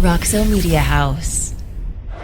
Roxo Media House.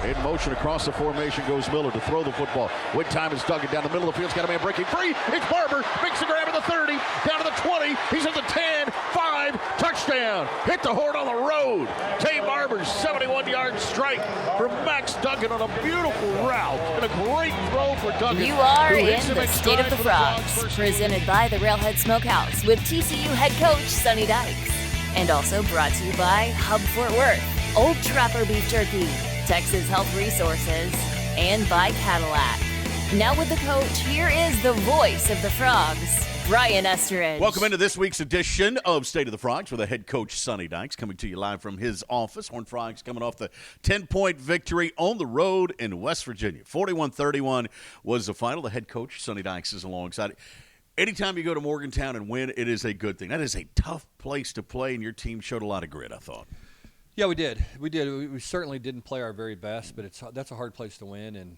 In motion across the formation goes Miller to throw the football. With time is Duggan down the middle of the field. He's got a man breaking free. It's Barber. Makes the grab at the 30. Down to the 20. He's at the 10. 5. Touchdown. Hit the horn on the road. Tay Barber's 71-yard strike from Max Duggan on a beautiful route. And a great throw for Duggan. You are in the State of the Frogs. Presented by the Railhead Smokehouse with TCU head coach Sonny Dykes. And also brought to you by Hub Fort Worth, Old Trapper Beef Jerky, Texas Health Resources, and by Cadillac. Now with the coach, here is the voice of the Frogs, Brian Estridge. Welcome into this week's edition of State of the Frogs with the head coach Sonny Dykes coming to you live from his office. Horned Frogs coming off the 10-point victory on the road in West Virginia. 41-31 was the final. The head coach, Sonny Dykes, is alongside it. Anytime you go to Morgantown and win, it is a good thing. That is a tough place to play, and your team showed a lot of grit, I thought. Yeah, we did. We certainly didn't play our very best, but that's a hard place to win, and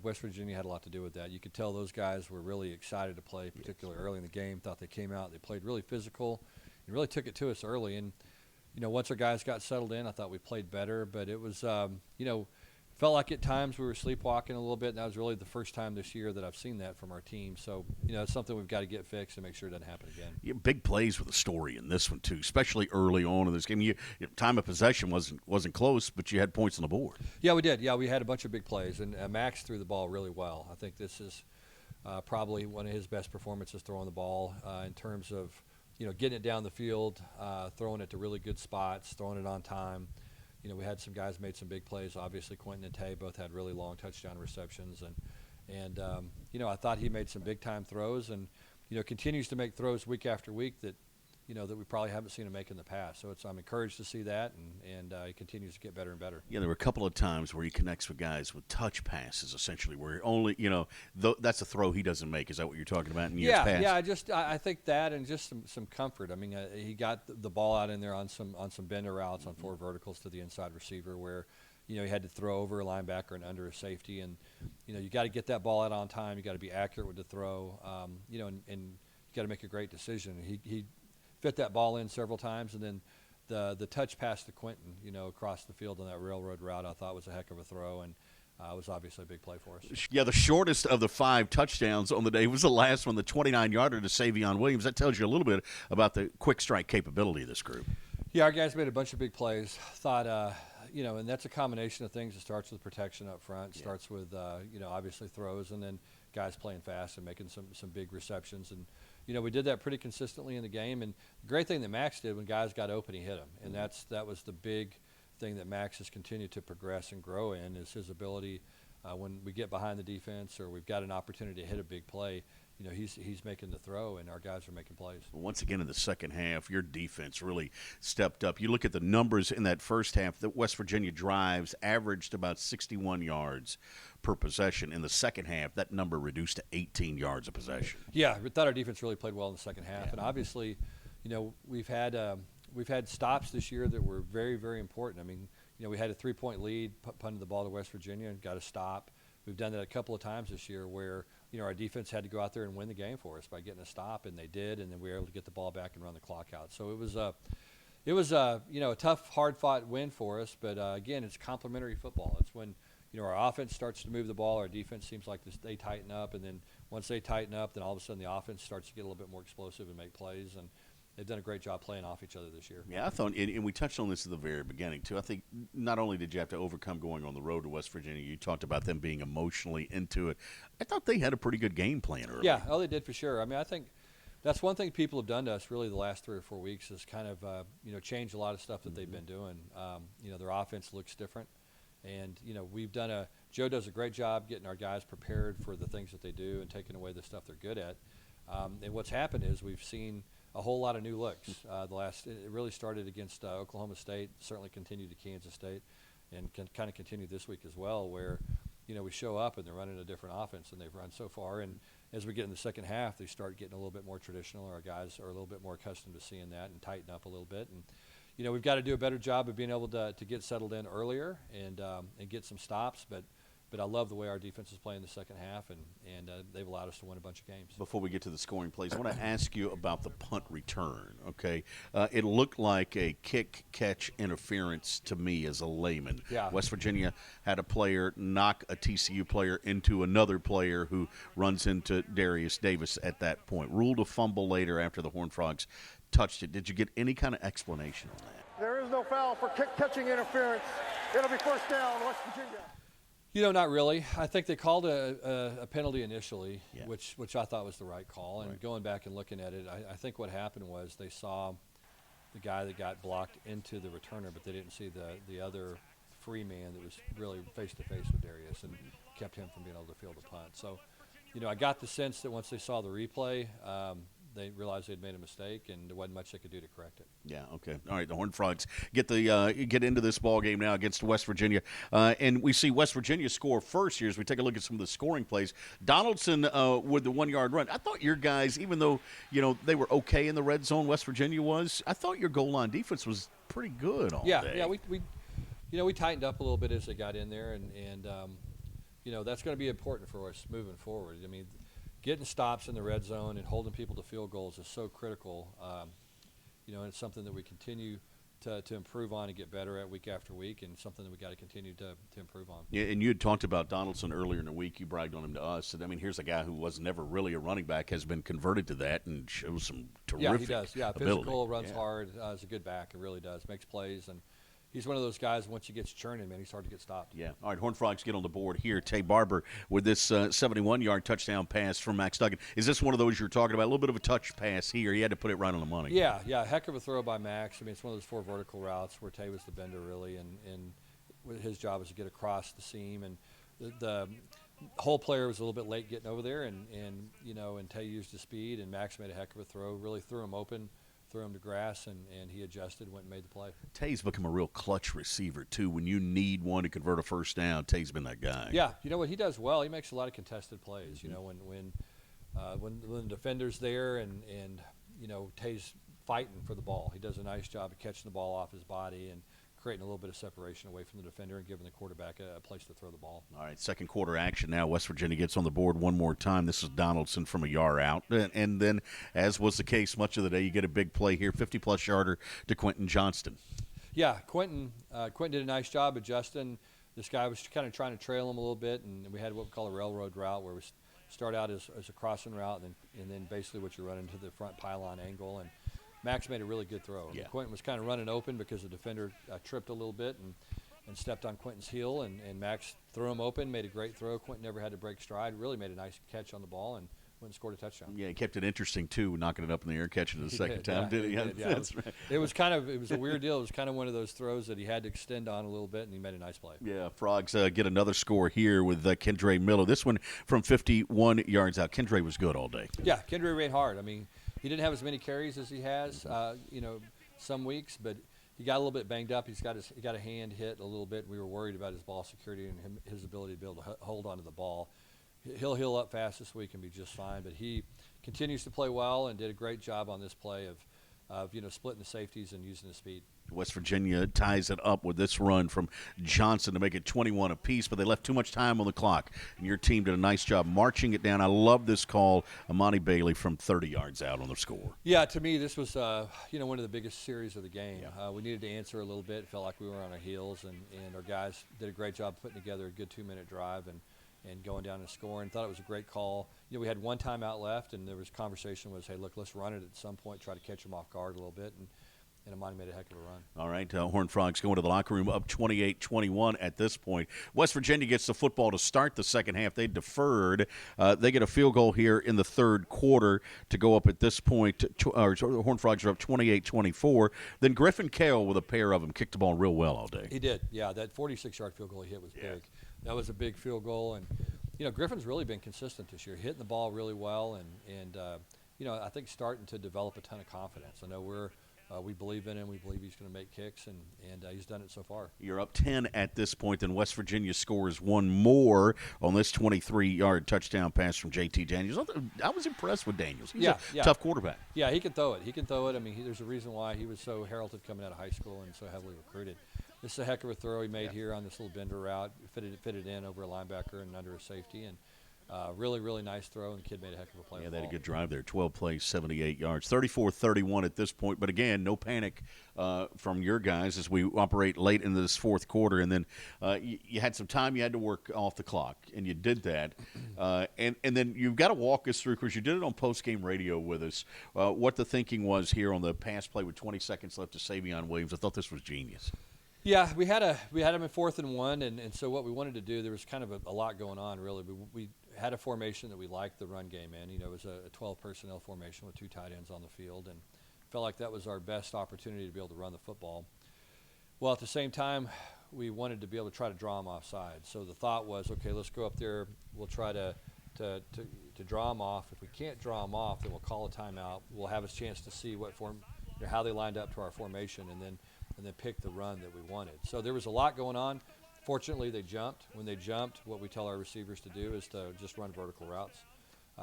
West Virginia had a lot to do with that. You could tell those guys were really excited to play, particularly early in the game. Thought they came out, they played really physical, and really took it to us early. And once our guys got settled in, I thought we played better. But it was, felt like at times we were sleepwalking a little bit, and that was really the first time this year that I've seen that from our team. So, it's something we've got to get fixed and make sure it doesn't happen again. Yeah, big plays with a story in this one, too, especially early on in this game. Time of possession wasn't close, but you had points on the board. Yeah, we did. Yeah, we had a bunch of big plays, and Max threw the ball really well. I think this is probably one of his best performances throwing the ball in terms of, getting it down the field, throwing it to really good spots, throwing it on time. We had some guys made some big plays. Obviously, Quentin and Tay both had really long touchdown receptions, and I thought he made some big time throws, and continues to make throws week after week that that we probably haven't seen him make in the past. So I'm encouraged to see that, and he continues to get better and better. Yeah, there were a couple of times where he connects with guys with touch passes, essentially, where only that's a throw he doesn't make. Is that what you're talking about in years past? Yeah. I think that, and just some comfort. I mean, he got the ball out in there on some bender routes, on 4 verticals to the inside receiver, where he had to throw over a linebacker and under a safety, and you got to get that ball out on time. You got to be accurate with the throw, and you got to make a great decision. He fit that ball in several times, and then the touch pass to Quentin, across the field on that railroad route, I thought was a heck of a throw, and it was obviously a big play for us. Yeah, the shortest of the 5 touchdowns on the day was the last one, the 29-yarder to Savion Williams. That tells you a little bit about the quick strike capability of this group. Yeah, our guys made a bunch of big plays. Thought, and that's a combination of things. It starts with protection up front. It starts with, obviously throws, and then guys playing fast and making some big receptions. And we did that pretty consistently in the game. And the great thing that Max did, when guys got open, he hit them. And that was the big thing that Max has continued to progress and grow in, is his ability when we get behind the defense or we've got an opportunity to hit a big play. He's making the throw, and our guys are making plays. Once again, in the second half, your defense really stepped up. You look at the numbers in that first half, the West Virginia drives averaged about 61 yards per possession. In the second half, that number reduced to 18 yards a possession. Yeah, we thought our defense really played well in the second half. Yeah. And obviously, we've had stops this year that were very, very important. I mean, we had a 3-point lead, punted the ball to West Virginia and got a stop. We've done that a couple of times this year where, our defense had to go out there and win the game for us by getting a stop, and they did, and then we were able to get the ball back and run the clock out. So it was a tough, hard-fought win for us, but again, it's complementary football. It's when our offense starts to move the ball, our defense seems like they tighten up, and then once they tighten up, then all of a sudden the offense starts to get a little bit more explosive and make plays, and they've done a great job playing off each other this year. Yeah, I thought, and we touched on this at the very beginning, too. I think not only did you have to overcome going on the road to West Virginia, you talked about them being emotionally into it. I thought they had a pretty good game plan early. Yeah, they did for sure. I mean, I think that's one thing people have done to us really the last 3 or 4 weeks is kind of, change a lot of stuff that they've been doing. Their offense looks different. And, we've done Joe does a great job getting our guys prepared for the things that they do and taking away the stuff they're good at. And what's happened is we've seen a whole lot of new looks. It really started against Oklahoma State, certainly continued to Kansas State, and can kind of continue this week as well, where we show up and they're running a different offense than they've run so far. And as we get in the second half, they start getting a little bit more traditional. Our guys are a little bit more accustomed to seeing that and tighten up a little bit. And we've got to do a better job of being able to get settled in earlier and get some stops. But But I love the way our defense is playing the second half, and they've allowed us to win a bunch of games. Before we get to the scoring plays, I want to ask you about the punt return, okay? It looked like a kick-catch interference to me as a layman. Yeah. West Virginia had a player knock a TCU player into another player who runs into Darius Davis at that point. Ruled a fumble later after the Horned Frogs touched it. Did you get any kind of explanation on that? There is no foul for kick-catching interference. It'll be first down, West Virginia. Not really. I think they called a penalty initially, Yeah. which I thought was the right call. And Right. going back and looking at it, I think what happened was they saw the guy that got blocked into the returner, but they didn't see the other free man that was really face-to-face with Darius and kept him from being able to field the punt. So, I got the sense that once they saw the replay, they realized they'd made a mistake, and there wasn't much they could do to correct it. Yeah, okay. All right, the Horned Frogs get into this ball game now against West Virginia. And we see West Virginia score first here as we take a look at some of the scoring plays. Donaldson with the 1-yard run. I thought your guys, even though, they were okay in the red zone, West Virginia was, I thought your goal line defense was pretty good all day. Yeah, we tightened up a little bit as they got in there, and that's going to be important for us moving forward. I mean, getting stops in the red zone and holding people to field goals is so critical, and it's something that we continue to improve on and get better at week after week, and something that we got to continue to improve on. Yeah, and you had talked about Donaldson earlier in the week. You bragged on him to us. And, here's a guy who was never really a running back, has been converted to that and shows some terrific Yeah, he does. Yeah, ability. physical, runs hard, is a good back. It really does. Makes plays, and he's one of those guys, once he gets churning, man, he's hard to get stopped. Yeah. All right, Horned Frogs get on the board here. Tay Barber with this 71-yard touchdown pass from Max Duggan. Is this one of those you're talking about? A little bit of a touch pass here. He had to put it right on the money. Yeah, heck of a throw by Max. It's one of those 4 vertical routes where Tay was the bender, really, and his job was to get across the seam. And the whole player was a little bit late getting over there, and Tay used his speed, and Max made a heck of a throw, really threw him open, threw him to grass, and he adjusted, went and made the play. Tay's become a real clutch receiver, too. When you need one to convert a first down, Tay's been that guy. Yeah, what he does well, he makes a lot of contested plays. When the defender's there and Tay's fighting for the ball. He does a nice job of catching the ball off his body and creating a little bit of separation away from the defender and giving the quarterback a place to throw the ball. All right, second quarter action now. West Virginia gets on the board one more time. This is Donaldson from a yard out. And then, as was the case much of the day, you get a big play here, 50-plus yarder to Quentin Johnston. Yeah, Quentin did a nice job adjusting. This guy was kind of trying to trail him a little bit, and we had what we call a railroad route where we start out as a crossing route and then basically what you run into the front pylon angle. And Max made a really good throw. Yeah. Quentin was kind of running open because the defender tripped a little bit and stepped on Quentin's heel, and Max threw him open, made a great throw. Quentin never had to break stride, really made a nice catch on the ball, and went and scored a touchdown. Yeah, he kept it interesting, too, knocking it up in the air, catching it the second time, didn't he? Yeah, That's right. It was a weird deal. It was kind of one of those throws that he had to extend on a little bit, and he made a nice play. Yeah, Frogs get another score here with Kendra Miller. This one from 51 yards out. Kendra was good all day. Yeah, Kendra ran hard. He didn't have as many carries as he has, some weeks, but he got a little bit banged up. He got a hand hit a little bit. We were worried about his ball security and his ability to be able to hold onto the ball. He'll heal up fast this week and be just fine, but he continues to play well and did a great job on this play of splitting the safeties and using his speed. West Virginia ties it up with this run from Johnson to make it 21 apiece, but they left too much time on the clock, and your team did a nice job marching it down. I love this call, Amani Bailey from 30 yards out on the score. Yeah, to me, this was one of the biggest series of the game. Yeah. We needed to answer a little bit. It felt like we were on our heels, and our guys did a great job putting together a good 2-minute drive and going down and scoring. Thought it was a great call. We had one timeout left, and there was conversation was, hey, look, let's run it at some point, try to catch them off guard a little bit, and Amani made a heck of a run. All right, Horned Frogs going to the locker room up 28-21 at this point. West Virginia gets the football to start the second half. They deferred. They get a field goal here in the third quarter to go up at this point. The Horned Frogs are up 28-24. Then Griffin Kale with a pair of them kicked the ball real well all day. He did, yeah. That 46-yard field goal he hit was big. That was a big field goal, and Griffin's really been consistent this year, hitting the ball really well, and I think starting to develop a ton of confidence. I know we're We believe in him. We believe he's going to make kicks, and he's done it so far. You're up 10 at this point, and West Virginia scores one more on this 23-yard touchdown pass from J.T. Daniels. I was impressed with Daniels. He's a tough quarterback. Yeah, he can throw it. I mean, there's a reason why he was so heralded coming out of high school and so heavily recruited. This is a heck of a throw he made here on this little bender route. Fitted in over a linebacker and under a safety, and really, really nice throw, and the kid made a heck of a play. Yeah, they had a good drive there. 12 plays, 78 yards. 34-31 at this point. But, again, no panic from your guys as we operate late into this fourth quarter. And then you had some time you had to work off the clock, and you did that. And then you've got to walk us through, because you did it on post-game radio with us, what the thinking was here on the pass play with 20 seconds left to Savion Williams. I thought this was genius. Yeah, we had him in 4th and 1, and so what we wanted to do, there was kind of a lot going on, really. We had a formation that we liked the run game in. It was a 12 personnel formation with 2 tight ends on the field, and felt like that was our best opportunity to be able to run the football. Well, at the same time, we wanted to be able to try to draw them offside. So the thought was, okay, let's go up there. We'll try to draw them off. If we can't draw them off, then we'll call a timeout. We'll have a chance to see how they lined up to our formation, and then pick the run that we wanted. So there was a lot going on. Fortunately, they jumped. When they jumped, what we tell our receivers to do is to just run vertical routes.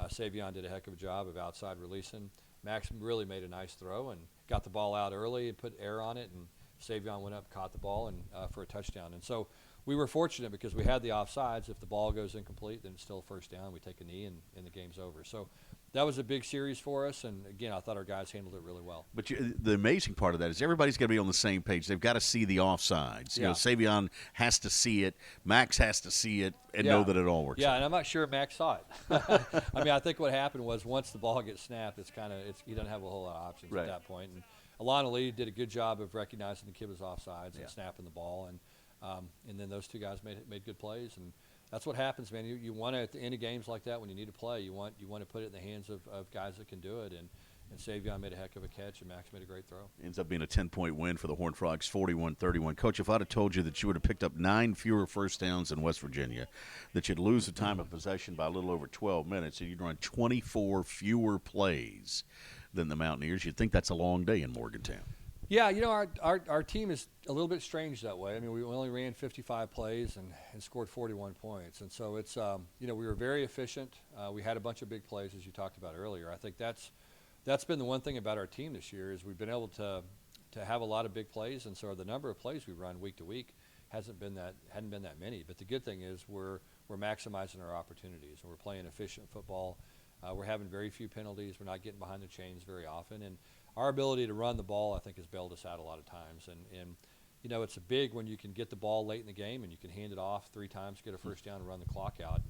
Savion did a heck of a job of outside releasing. Max really made a nice throw and got the ball out early and put air on it, and Savion went up, caught the ball, and for a touchdown. And so we were fortunate because we had the offsides. If the ball goes incomplete, then it's still a first down. We take a knee, and the game's over. So that was a big series for us, and, again, I thought our guys handled it really well. But the amazing part of that is everybody's got to be on the same page. They've got to see the offsides. You know, Savion has to see it. Max has to see it and know that it all works out. And I'm not sure Max saw it. I mean, I think what happened was once the ball gets snapped, he doesn't have a whole lot of options at that point. And Alana Lee did a good job of recognizing the kid was offsides and snapping the ball, and then those 2 guys made good plays. And that's what happens, man. You want to, at the end of games like that, when you need to play, you want to put it in the hands of guys that can do it. And Savion made a heck of a catch, and Max made a great throw. Ends up being a 10-point win for the Horned Frogs, 41-31. Coach, if I'd have told you that you would have picked up 9 fewer first downs in West Virginia, that you'd lose the time of possession by a little over 12 minutes, and you'd run 24 fewer plays than the Mountaineers, you'd think that's a long day in Morgantown. Yeah, our team is a little bit strange that way. I mean, we only ran 55 plays and scored 41 points. And so it's, we were very efficient. We had a bunch of big plays, as you talked about earlier. I think that's been the one thing about our team this year is we've been able to have a lot of big plays. And so the number of plays we run week to week hadn't been that many. But the good thing is we're maximizing our opportunities, and we're playing efficient football. We're having very few penalties. We're not getting behind the chains very often. And our ability to run the ball, I think, has bailed us out a lot of times. And it's a big when you can get the ball late in the game and you can hand it off 3 times, get a first down, and run the clock out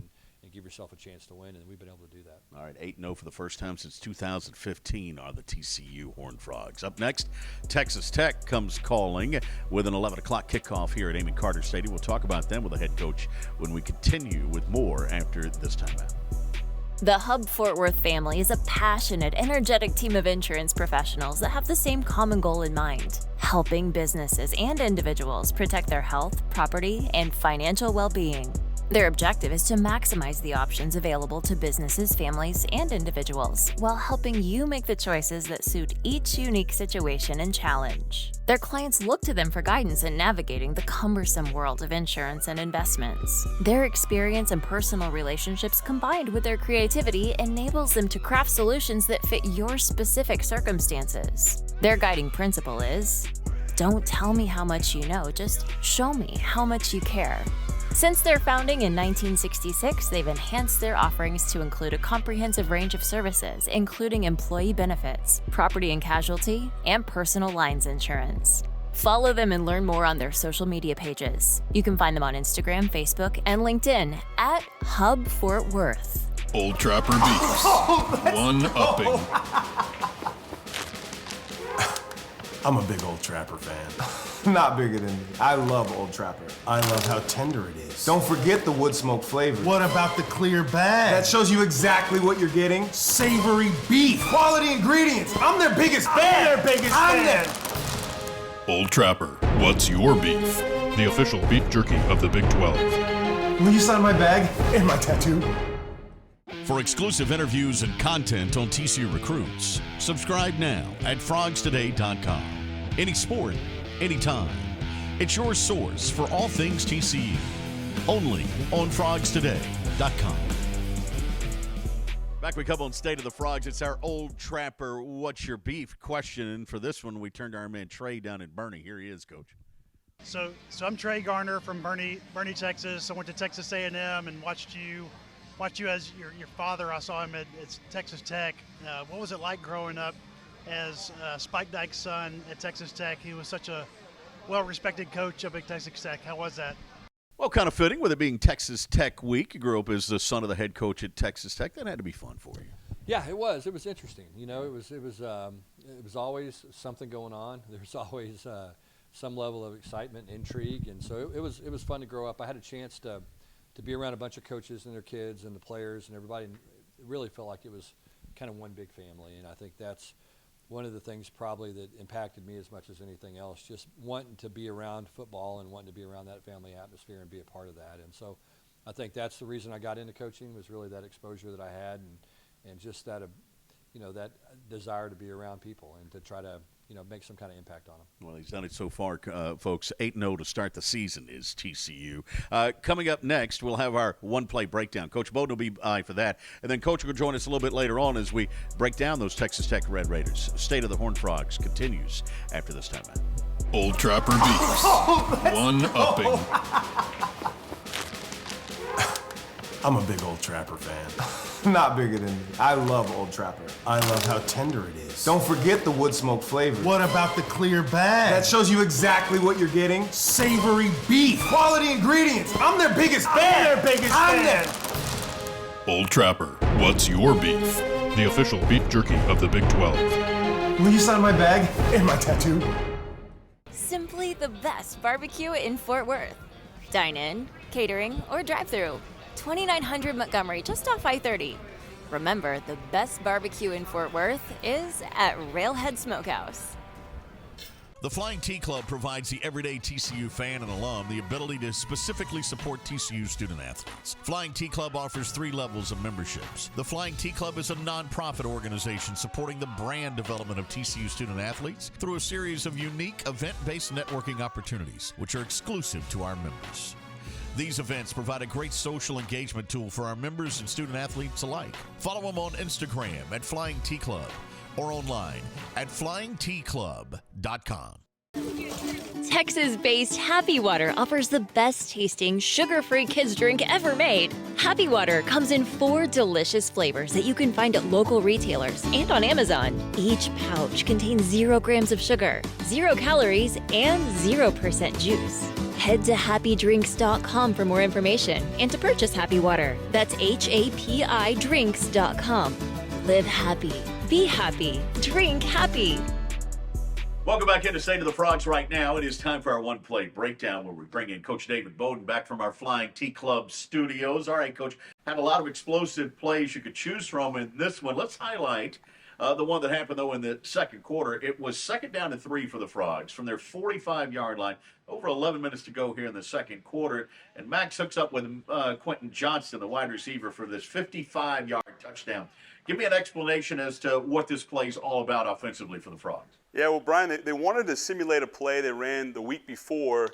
and give yourself a chance to win. And we've been able to do that. All right, 8-0 for the first time since 2015 are the TCU Horned Frogs. Up next, Texas Tech comes calling with an 11 o'clock kickoff here at Amon Carter Stadium. We'll talk about them with the head coach when we continue with more after this timeout. The Hub Fort Worth family is a passionate, energetic team of insurance professionals that have the same common goal in mind: helping businesses and individuals protect their health, property, and financial well-being. Their objective is to maximize the options available to businesses, families, and individuals while helping you make the choices that suit each unique situation and challenge. Their clients look to them for guidance in navigating the cumbersome world of insurance and investments. Their experience and personal relationships combined with their creativity enables them to craft solutions that fit your specific circumstances. Their guiding principle is, don't tell me how much you know, just show me how much you care. Since their founding in 1966, they've enhanced their offerings to include a comprehensive range of services, including employee benefits, property and casualty, and personal lines insurance. Follow them and learn more on their social media pages. You can find them on Instagram, Facebook, and LinkedIn at Hub Fort Worth. Old Trapper Beats. One-upping. I'm a big Old Trapper fan. Not bigger than me. I love Old Trapper. I love how tender it is. Don't forget the wood smoke flavor. What about the clear bag? That shows you exactly what you're getting. Savory beef. Quality ingredients. I'm their biggest fan. I'm their Old Trapper, what's your beef? The official beef jerky of the Big 12. Will you sign my bag and my tattoo? For exclusive interviews and content on TCU recruits, subscribe now at frogstoday.com. Any sport, anytime. It's your source for all things TCU. Only on frogstoday.com. Back we come on State of the Frogs. It's our Old Trapper What's Your Beef question. And for this one, we turned to our man Trey down in Bernie. Here he is, Coach. So I'm Trey Garner from Bernie, Texas. I went to Texas A&M and watched you as your father. I saw him at Texas Tech. What was it like growing up as Spike Dykes' son at Texas Tech? He was such a well-respected coach up at Texas Tech. How was that? Well, kind of fitting with it being Texas Tech week. You grew up as the son of the head coach at Texas Tech. That had to be fun for you. Yeah, it was. It was interesting. You know, it was always something going on. There's always some level of excitement, intrigue, and so it was fun to grow up. I had a chance to be around a bunch of coaches and their kids and the players and everybody. And it really felt like it was kind of one big family, and I think that's one of the things probably that impacted me as much as anything else, just wanting to be around football and wanting to be around that family atmosphere and be a part of that. And so I think that's the reason I got into coaching, was really that exposure that I had and just that, that desire to be around people and to try to, make some kind of impact on them. Well, he's done it so far, folks. 8-0 to start the season is TCU. Coming up next, we'll have our one-play breakdown. Coach Bowden will be by for that. And then Coach will join us a little bit later on as we break down those Texas Tech Red Raiders. State of the Horned Frogs continues after this timeout. Old Trapper Beefs. One-upping. I'm a big Old Trapper fan. Not bigger than me. I love Old Trapper. I love how tender it is. Don't forget the wood smoke flavor. What about the clear bag? That shows you exactly what you're getting. Savory beef. Quality ingredients. I'm their biggest fan. I'm their Old Trapper, what's your beef? The official beef jerky of the Big 12. Will you sign my bag and my tattoo? Simply the best barbecue in Fort Worth. Dine in, catering, or drive-through. 2900 Montgomery, just off I-30. Remember, the best barbecue in Fort Worth is at Railhead Smokehouse. The Flying T Club provides the everyday TCU fan and alum the ability to specifically support TCU student athletes. Flying T Club offers 3 levels of memberships. The Flying T Club is a nonprofit organization supporting the brand development of TCU student athletes through a series of unique event-based networking opportunities, which are exclusive to our members. These events provide a great social engagement tool for our members and student athletes alike. Follow them on Instagram at Flying T Club or online at flyingtclub.com. Texas-based Happy Water offers the best tasting sugar-free kids drink ever made. Happy Water comes in 4 delicious flavors that you can find at local retailers and on Amazon. Each pouch contains 0 grams of sugar, 0 calories, and 0% juice. Head to happydrinks.com for more information and to purchase Happy Water. That's HAPI drinks.com. Live happy, be happy, drink happy. Welcome back into State of the Frogs right now. It is time for our one-play breakdown where we bring in Coach David Bowden back from our Flying T Club studios. All right, Coach, had a lot of explosive plays you could choose from in this one. Let's highlight the one that happened, though, in the second quarter. It was 2nd down and 3 for the Frogs from their 45-yard line. Over 11 minutes to go here in the second quarter. And Max hooks up with Quentin Johnston, the wide receiver, for this 55-yard touchdown. Give me an explanation as to what this play is all about offensively for the Frogs. Yeah, well, Brian, they wanted to simulate a play they ran the week before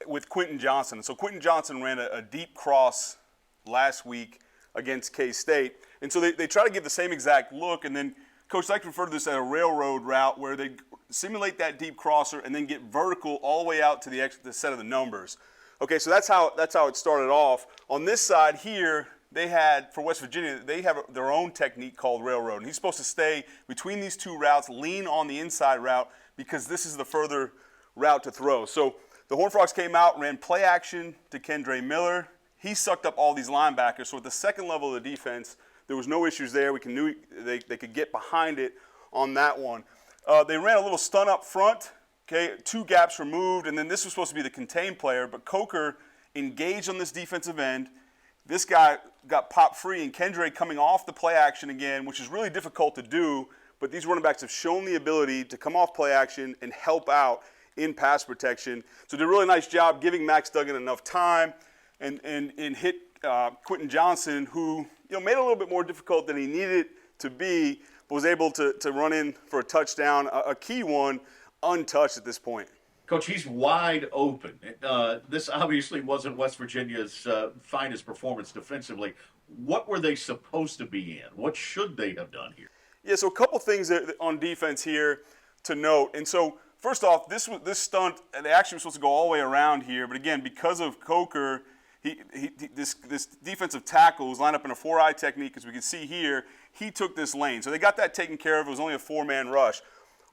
with Quentin Johnston. So Quentin Johnston ran a deep cross last week against K-State. And so they try to give the same exact look, and then Coach Dykes referred to this as a railroad route where they simulate that deep crosser and then get vertical all the way out to the set of the numbers. Okay, so that's how it started off. On this side here, they had, for West Virginia, they have their own technique called railroad. And he's supposed to stay between these 2 routes, lean on the inside route, because this is the further route to throw. So the Horned Frogs came out, ran play action to Kendre Miller. He sucked up all these linebackers. So at the second level of the defense, there was no issues there. We knew they could get behind it on that one. They ran a little stun up front. Okay, 2 gaps removed, and then this was supposed to be the contained player, but Coker engaged on this defensive end. This guy got popped free, and Kendre coming off the play action again, which is really difficult to do, but these running backs have shown the ability to come off play action and help out in pass protection. So did a really nice job giving Max Duggan enough time and hit Quentin Johnson, who made it a little bit more difficult than he needed it to be, but was able to run in for a touchdown, a key one, untouched at this point. Coach, he's wide open. This obviously wasn't West Virginia's finest performance defensively. What were they supposed to be in? What should they have done here? Yeah, so a couple things on defense here to note. And so, first off, this stunt, they actually were supposed to go all the way around here. But again, because of Coker, this defensive tackle was lined up in a 4-eye technique, as we can see here. He took this lane. So they got that taken care of. It was only a 4-man rush.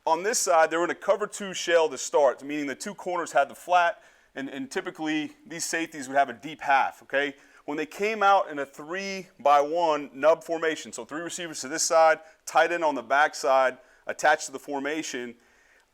On this side, they were in a cover 2 shell to start, meaning the 2 corners had the flat, and typically these safeties would have a deep half, okay? When they came out in a 3-by-1 nub formation, so 3 receivers to this side, tight end on the back side, attached to the formation,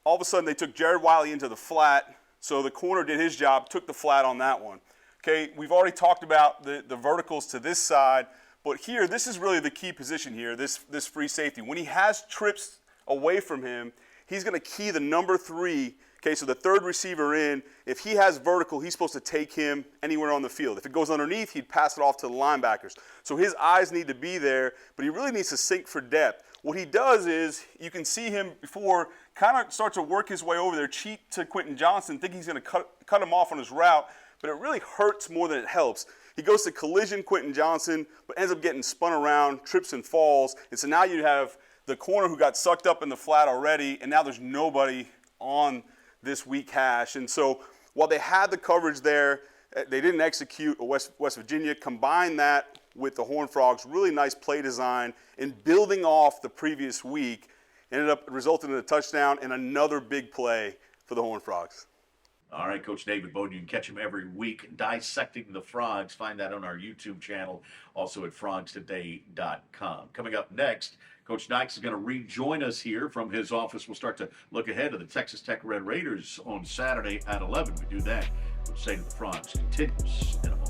all of a sudden they took Jared Wiley into the flat, so the corner did his job, took the flat on that one. Okay, we've already talked about the verticals to this side, but here, this is really the key position here, this free safety. When he has trips away from him, he's going to key the number 3. Okay, so the third receiver in, if he has vertical, he's supposed to take him anywhere on the field. If it goes underneath, he'd pass it off to the linebackers. So his eyes need to be there, but he really needs to sink for depth. What he does is, you can see him before, kind of starts to work his way over there, cheat to Quentin Johnson, think he's going to cut him off on his route, but it really hurts more than it helps. He goes to collision Quentin Johnson, but ends up getting spun around, trips and falls, and so now you have the corner who got sucked up in the flat already, and now there's nobody on this weak hash. And so while they had the coverage there, they didn't execute. West Virginia combined that with the Horned Frogs, really nice play design, and building off the previous week, ended up resulting in a touchdown and another big play for the Horned Frogs. All right, Coach David Bowden, you can catch him every week dissecting the Frogs. Find that on our YouTube channel, also at frogstoday.com. Coming up next, Coach Dykes is going to rejoin us here from his office. We'll start to look ahead to the Texas Tech Red Raiders on Saturday at 11. We do that. Coach Say to the Frogs continues in a moment.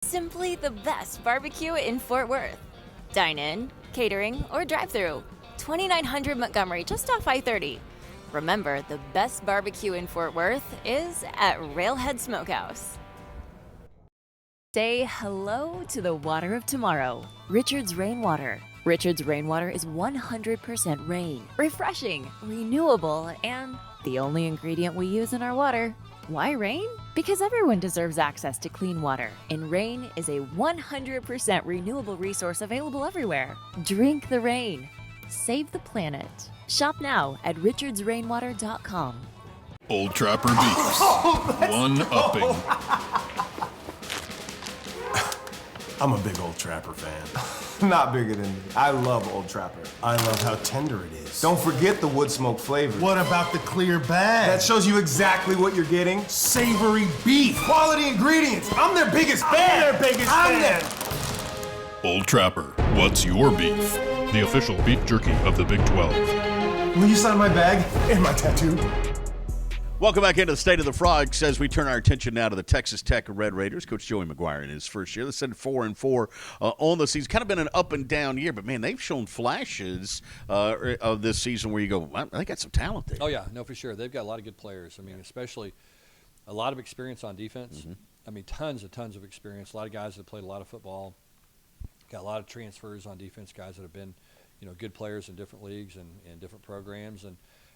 Simply the best barbecue in Fort Worth. Dine in, catering, or drive-through. 2900 Montgomery, just off I-30. Remember, the best barbecue in Fort Worth is at Railhead Smokehouse. Say hello to the water of tomorrow. Richard's Rainwater. Richard's Rainwater is 100% rain, refreshing, renewable, and the only ingredient we use in our water. Why rain? Because everyone deserves access to clean water, and rain is a 100% renewable resource available everywhere. Drink the rain. Save the planet. Shop now at richardsrainwater.com. Old Trapper Beats. One-upping. I'm a big Old Trapper fan. Not bigger than me. I love Old Trapper. I love how tender it is. Don't forget the wood smoke flavor. What about the clear bag? That shows you exactly what you're getting. Savory beef. Quality ingredients. I'm their biggest fan. I'm their Old Trapper, what's your beef? The official beef jerky of the Big 12. Will you sign my bag and my tattoo? Welcome back into the State of the Frogs as we turn our attention now to the Texas Tech Red Raiders. Coach Joey McGuire in his first year. They sent 4-4 on the season. Kind of been an up and down year, but man, they've shown flashes of this season where you go, well, they got some talent there. Oh yeah, no, for sure. They've got a lot of good players. I mean, especially a lot of experience on defense. Mm-hmm. I mean, tons of experience. A lot of guys that played a lot of football. Got a lot of transfers on defense. Guys that have been, good players in different leagues and different programs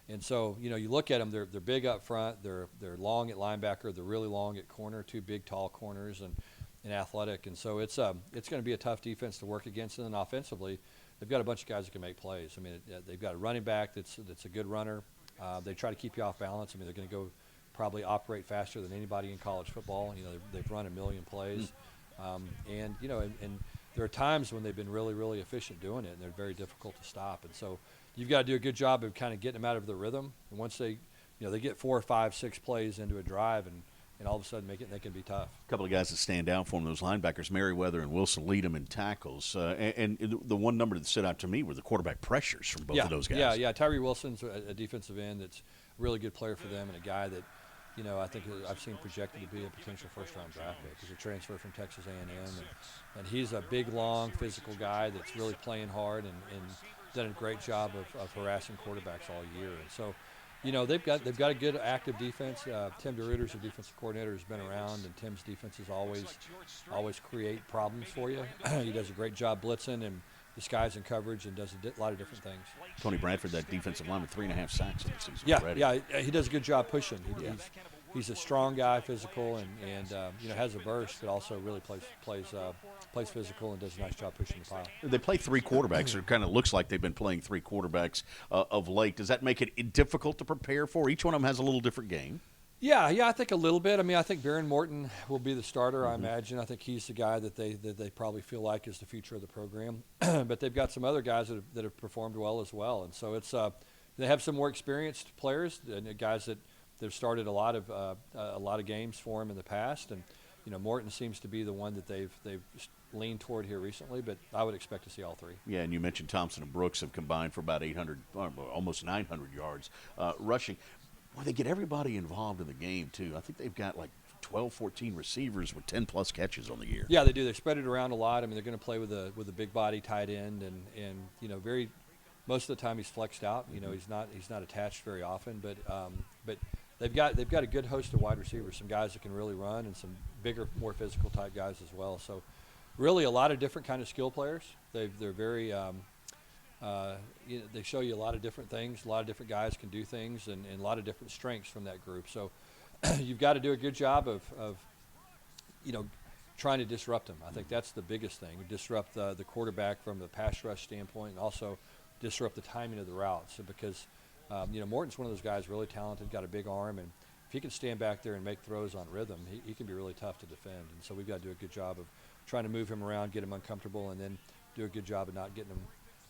And so, you look at them, they're big up front, they're long at linebacker, they're really long at corner, 2 big, tall corners and athletic. And so it's going to be a tough defense to work against. And then offensively, they've got a bunch of guys that can make plays. I mean, they've got a running back that's a good runner. They try to keep you off balance. I mean, they're going to go probably operate faster than anybody in college football. They've run 1 million plays. And there are times when they've been really, really efficient doing it, and they're very difficult to stop. And so you've got to do a good job of kind of getting them out of the rhythm. And once they get 4, 5, 6 plays into a drive, and and all of a sudden they can be tough. A couple of guys that stand out for them, those linebackers, Merriweather and Wilson, lead them in tackles. And the one number that stood out to me were the quarterback pressures from both of those guys. Yeah. Tyree Wilson's a defensive end that's a really good player for them, and a guy that, I think I've seen projected to be a potential first-round draft pick. He's a transfer from Texas A&M, and he's a big, long, physical guy that's really playing hard and done a great job of harassing quarterbacks all year. And so, they've got a good active defense. Tim DeRuyter's the defensive coordinator, has been around, and Tim's defenses always create problems for you. He does a great job blitzing and disguising coverage and does a lot of different things. Tony Bradford, that defensive lineman, 3.5 sacks in the season already. Yeah, he does a good job pushing. He's a strong guy, physical, and has a burst, but also really plays physical and does a nice job pushing the pile. They play three quarterbacks. It kind of looks like they've been playing three quarterbacks of late. Does that make it difficult to prepare for? Each one of them has a little different game. Yeah, I think a little bit. I mean, I think Baron Morton will be the starter, I imagine. I think he's the guy that they probably feel like is the future of the program. But they've got some other guys that have performed well as well. And so it's they have some more experienced players and guys that have started a lot of games for him in the past. And Morton seems to be the one that they've leaned toward here recently. But I would expect to see all three. Yeah, and you mentioned Thompson and Brooks have combined for about 800, almost 900 yards rushing. Well, they get everybody involved in the game, too. I think they've got like 12, 14 receivers with 10-plus catches on the year. Yeah, they do. They spread it around a lot. I mean, they're going to play with a big body tight end, and very most of the time he's flexed out. He's not attached very often, but they've got a good host of wide receivers, some guys that can really run, and some bigger, more physical type guys as well. So, really, a lot of different kind of skill players. They're very they show you a lot of different things. A lot of different guys can do things, and a lot of different strengths from that group. So you've got to do a good job of trying to disrupt them. I think that's the biggest thing. Disrupt the quarterback from the pass rush standpoint, and also disrupt the timing of the routes. So because Morton's one of those guys, really talented, got a big arm, and if he can stand back there and make throws on rhythm, he can be really tough to defend. And so we've got to do a good job of trying to move him around, get him uncomfortable, and then do a good job of not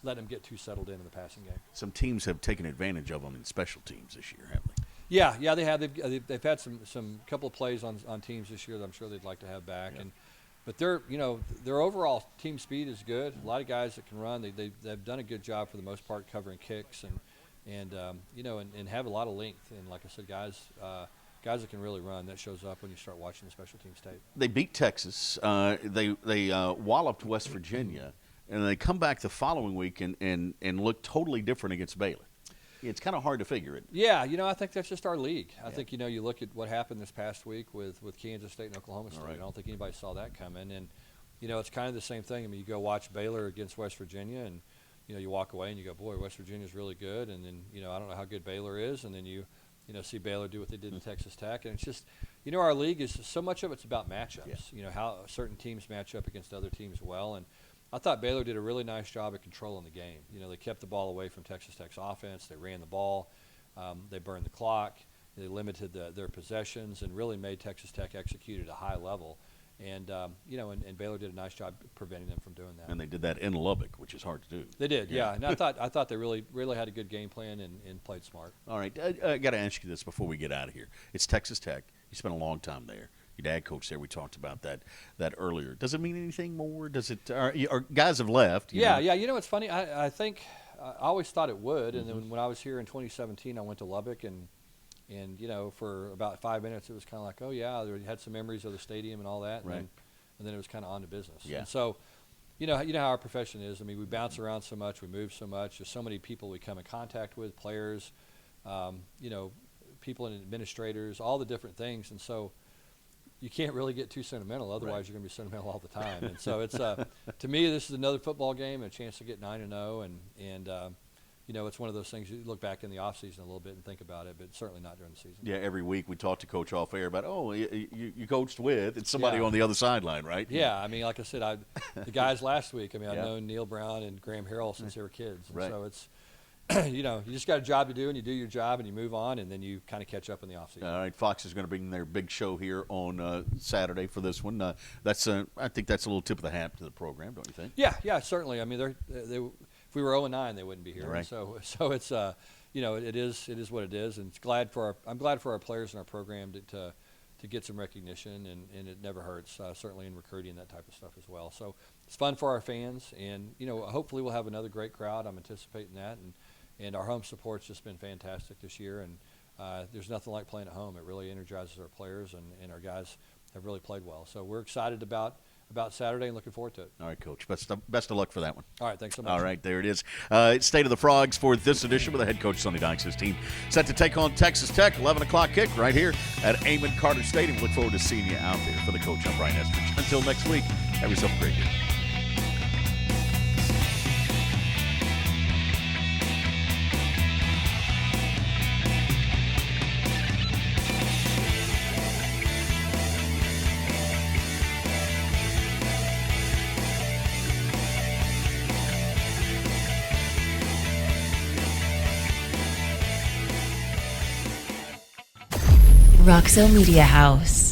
letting him get too settled in the passing game. Some teams have taken advantage of them in special teams this year, haven't they? Yeah, they have. They've had some couple of plays on teams this year that I'm sure they'd like to have back. Yeah. But their overall team speed is good. A lot of guys that can run. They've done a good job for the most part covering kicks and have a lot of length. And like I said, guys that can really run. That shows up when you start watching the special teams tape. They beat Texas. They walloped West Virginia. And they come back the following week and look totally different against Baylor. It's kind of hard to figure it. Yeah, I think that's just our league. I think, you look at what happened this past week with Kansas State and Oklahoma State. Right. I don't think anybody saw that coming. And, it's kind of the same thing. I mean, you go watch Baylor against West Virginia, and, you walk away and you go, boy, West Virginia's really good. And then, I don't know how good Baylor is. And then you see Baylor do what they did in Texas Tech. And it's just, our league is so much of it's about matchups, how certain teams match up against other teams well. And I thought Baylor did a really nice job at controlling the game. They kept the ball away from Texas Tech's offense. They ran the ball. They burned the clock. They limited their possessions and really made Texas Tech execute at a high level. And, and Baylor did a nice job preventing them from doing that. And they did that in Lubbock, which is hard to do. They did, yeah. And I thought they really had a good game plan and played smart. All right. I got to ask you this before we get out of here. It's Texas Tech. You spent a long time there. Your dad coached there. We talked about that earlier. Does it mean anything more? Does it? Or guys have left? Yeah. It's funny. I think I always thought it would. And then when I was here in 2017, I went to Lubbock and for about 5 minutes it was kind of like, oh yeah, they had some memories of the stadium and all that. Right. And then it was kind of on to business. Yeah. And so, how our profession is. I mean, we bounce around so much, we move so much. There's so many people we come in contact with, players, people and administrators, all the different things, and so. You can't really get too sentimental, otherwise you're going to be sentimental all the time. And so it's to me, this is another football game, a chance to get 9-0, and it's one of those things you look back in the off season a little bit and think about it, but certainly not during the season. Yeah, every week we talk to Coach off air about you coached with. It's somebody on the other sideline, right? Yeah, I mean, like I said, the guys last week. I mean, I've known Neil Brown and Graham Harrell since they were kids, and so it's. You just got a job to do, and you do your job, and you move on, and then you kind of catch up in the offseason. All right, Fox is going to bring their big show here on Saturday for this one. I think that's a little tip of the hat to the program, don't you think? Yeah, certainly. I mean, they if we were 0-9, they wouldn't be here. Right. So it's it is what it is, and I'm glad for our players and our program to to get some recognition, and it never hurts, certainly in recruiting, that type of stuff as well. So it's fun for our fans, and, hopefully we'll have another great crowd. I'm anticipating that, and our home support's just been fantastic this year, and there's nothing like playing at home. It really energizes our players, and our guys have really played well. So we're excited about Saturday and looking forward to it. All right, Coach. Best of luck for that one. All right, thanks so much. All right, there it is. State of the Frogs for this edition with the head coach, Sonny Dykes. His team set to take on Texas Tech, 11 o'clock kick right here at Amon Carter Stadium. Look forward to seeing you out there. For the coach, I'm Brian Estridge. Until next week, have yourself a great day. Roxo Media House.